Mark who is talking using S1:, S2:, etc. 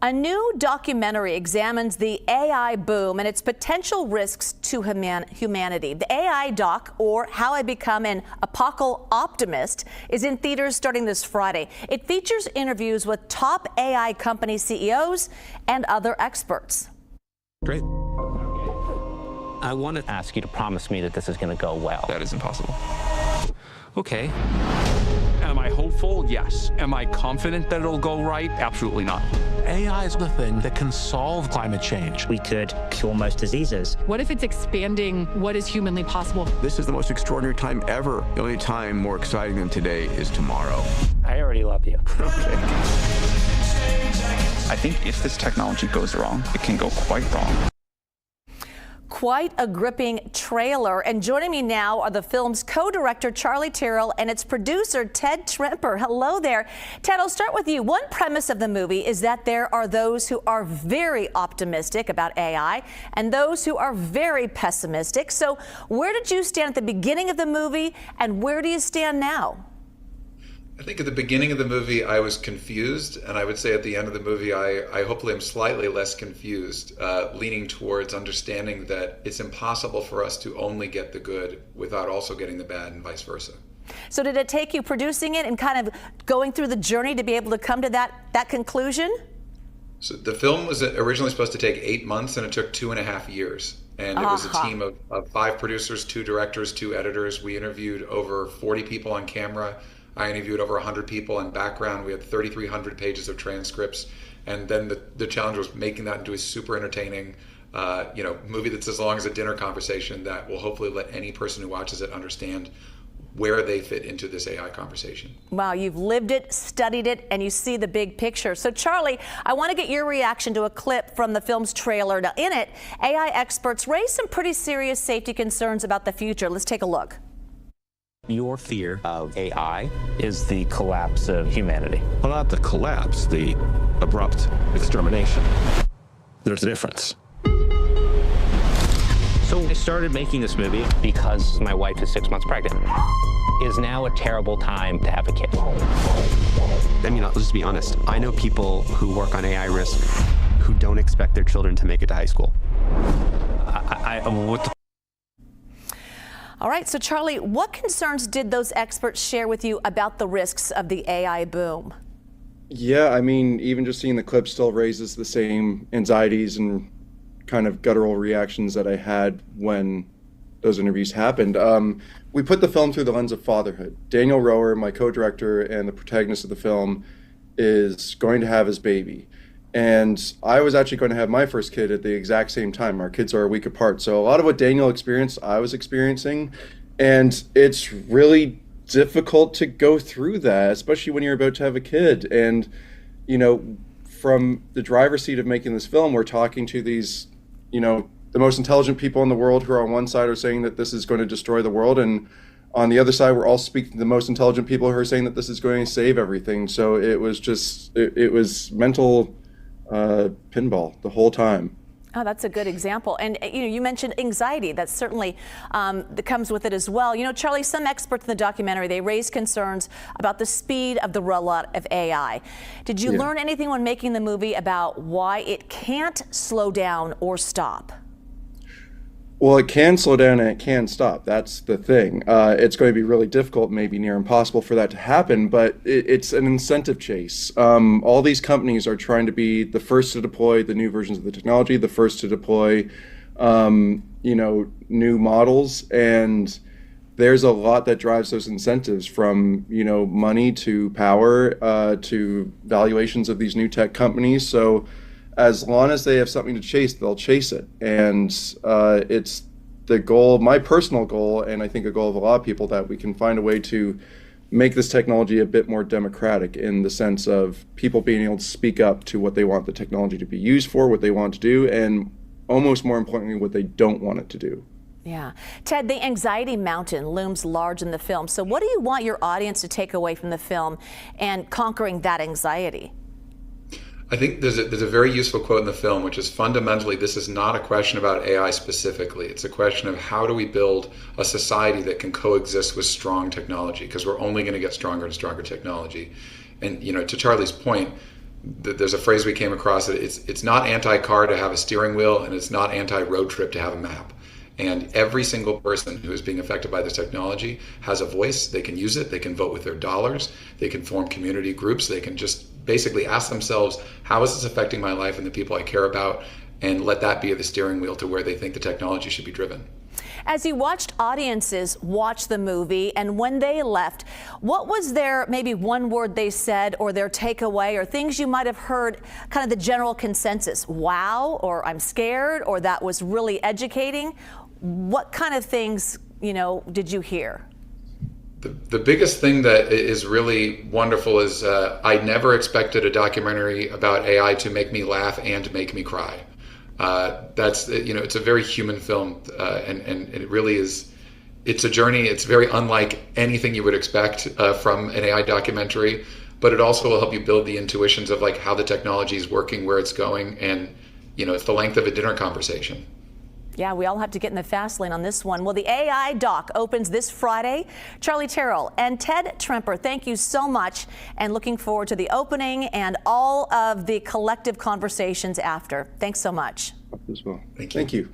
S1: A new documentary examines the AI boom and its potential risks to humanity. The AI doc, or How I Become an Apocaloptimist, is in theaters starting this Friday. It features interviews with top AI company CEOs and other experts.
S2: Great. I want to ask you to promise me that this is going to go well.
S3: That is impossible.
S2: Okay.
S3: Am I hopeful? Yes. Am I confident that it'll go right? Absolutely not.
S4: AI is the thing that can solve climate change.
S5: We could cure most diseases.
S6: What if it's expanding what is humanly possible?
S7: This is the most extraordinary time ever. The only time more exciting than today is tomorrow.
S5: I already love you.
S7: Okay.
S8: I think if this technology goes wrong, it can go quite wrong.
S1: Quite a gripping trailer. And joining me now are the film's co-director, Charlie Tyrell, and its producer, Ted Tremper. Hello there. Ted, I'll start with you. One premise of the movie is that there are those who are very optimistic about AI and those who are very pessimistic. So where did you stand at the beginning of the movie, and where do you stand now?
S9: I think at the beginning of the movie, I was confused, and I would say at the end of the movie, I hopefully am slightly less confused, leaning towards understanding that it's impossible for us to only get the good without also getting the bad, and vice versa.
S1: So did it take you producing it and kind of going through the journey to be able to come to that conclusion?
S9: So the film was originally supposed to take 8 months, and it took 2.5 years. And it was a team of 5 producers, 2 directors, 2 editors. We interviewed over 40 people on camera. I interviewed over 100 people in background. We had 3,300 pages of transcripts. And then the challenge was making that into a super entertaining movie that's as long as a dinner conversation that will hopefully let any person who watches it understand where they fit into this AI conversation.
S1: Wow, you've lived it, studied it, and you see the big picture. So Charlie, I want to get your reaction to a clip from the film's trailer. Now in it, AI experts raise some pretty serious safety concerns about the future. Let's take a look.
S2: Your fear of AI is the collapse of humanity.
S4: Well, not the collapse, the abrupt extermination. There's a difference.
S2: So I started making this movie because my wife is 6 months pregnant. Is now a terrible time to have a kid.
S10: I mean, let's just be honest. I know people who work on AI risk who don't expect their children to make it to high school.
S2: What the
S1: All right, so Charlie, what concerns did those experts share with you about the risks of the AI boom?
S11: Yeah, I mean, even just seeing the clip still raises the same anxieties and kind of guttural reactions that I had when those interviews happened. We put the film through the lens of fatherhood. Daniel Rower, my co-director and the protagonist of the film, is going to have his baby. And I was actually going to have my first kid at the exact same time. Our kids are a week apart. So a lot of what Daniel experienced, I was experiencing. And it's really difficult to go through that, especially when you're about to have a kid. And, you know, from the driver's seat of making this film, we're talking to these, you know, the most intelligent people in the world who are on one side are saying that this is going to destroy the world. And on the other side, we're all speaking to the most intelligent people who are saying that this is going to save everything. So it was just, it was mental pinball the whole time.
S1: Oh, that's a good example. And you mentioned anxiety. That certainly that comes with it as well. You know, Charlie, some experts in the documentary, they raised concerns about the speed of the rollout of AI. Did you learn anything when making the movie about why it can't slow down or stop?
S11: Well, it can slow down and it can stop. That's the thing. It's going to be really difficult, maybe near impossible for that to happen, but it's an incentive chase. All these companies are trying to be the first to deploy the new versions of the technology, the first to deploy, new models, and there's a lot that drives those incentives, from, money to power to valuations of these new tech companies. So as long as they have something to chase, they'll chase it. And it's the goal, my personal goal, and I think a goal of a lot of people, that we can find a way to make this technology a bit more democratic, in the sense of people being able to speak up to what they want the technology to be used for, what they want to do, and almost more importantly, what they don't want it to do.
S1: Yeah. Ted, the anxiety mountain looms large in the film. So what do you want your audience to take away from the film and conquering that anxiety?
S9: I think there's a very useful quote in the film, which is, fundamentally, this is not a question about AI specifically. It's a question of how do we build a society that can coexist with strong technology, because we're only going to get stronger and stronger technology. And, to Charlie's point, there's a phrase we came across that it's not anti-car to have a steering wheel, and it's not anti-road trip to have a map. And every single person who is being affected by this technology has a voice. They can use it. They can vote with their dollars. They can form community groups. They can just basically ask themselves, how is this affecting my life and the people I care about? And let that be the steering wheel to where they think the technology should be driven.
S1: As you watched audiences watch the movie and when they left, what was their maybe one word they said or their takeaway or things you might have heard, kind of the general consensus? Wow, or I'm scared, or that was really educating. What kind of things, did you hear?
S9: The biggest thing that is really wonderful is I never expected a documentary about AI to make me laugh and make me cry. That's, it's a very human film, and it really is, it's a journey. It's very unlike anything you would expect from an AI documentary, but it also will help you build the intuitions of like how the technology is working, where it's going, and, it's the length of a dinner conversation.
S1: Yeah, we all have to get in the fast lane on this one. Well, the AI doc opens this Friday. Charlie Tyrell and Ted Tremper, thank you so much, and looking forward to the opening and all of the collective conversations after. Thanks so much.
S11: As well.
S9: Thank you.
S11: Thank you.